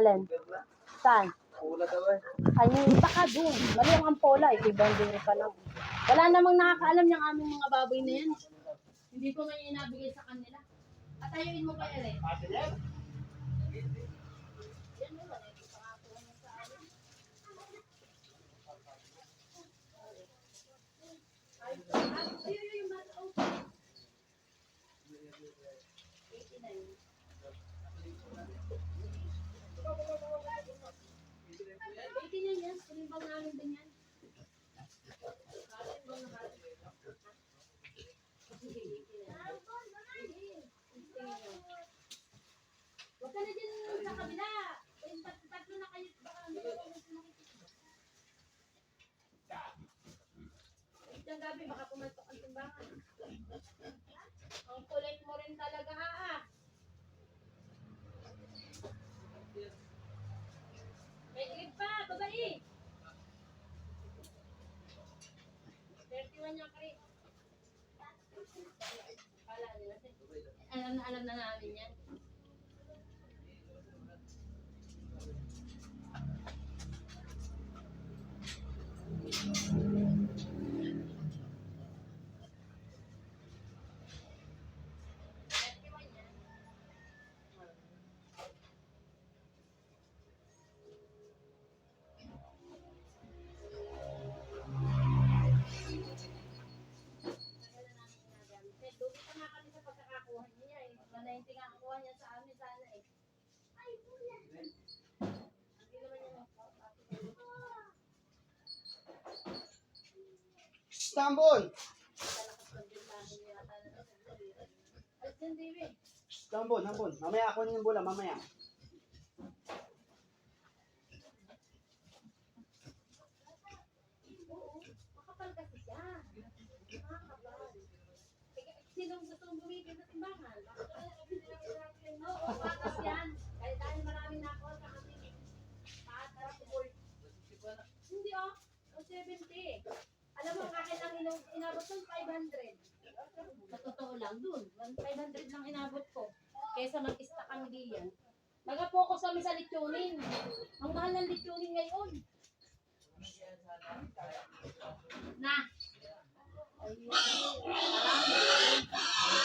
Alin? Saan? Pula daw eh. Ay, baka doon. Mali ang ampola. Ibang pa lang. Wala namang nakakaalam ng aming mga baboy na yan. Hindi ko nga inabigay sa kanila. At ayuin mo pa yan eh. Yan mo, wala yung pangako mo sa amin. Ayun, yung bata. 89. Yan, kulimbang namin din yan. Huwag ka na dyan sa kabila. Tatlo na kayo. Baka ang dalawa mo nakikita. Isang gabi, baka pumaltok ang timbangan. Ang kulit mo rin talaga, May ilig pa, babae. 31 niya, Kari. Alam na namin yan. Hindi nga kuha niya sa amin sana eh. Ay, pula. Hindi naman niya Istanbul! Istanbul, hambol. Mamaya ako yung bola, mamaya. Oo, makapal kasi siya. Makapal. Sinong gustong bumibig sa timbangan? Oo, patas yan. Kahit dahil marami na ako sa aming patas. Hindi oh, 70. Alam mo, kahit ang inabot ng 500. Sa totoo lang, dun. 500 lang inabot ko. Kesa mag-stock ang diyan. Nag-focus kami sa litsunin. Ang mahal ng litsunin ngayon. Na. Ayun. Marami.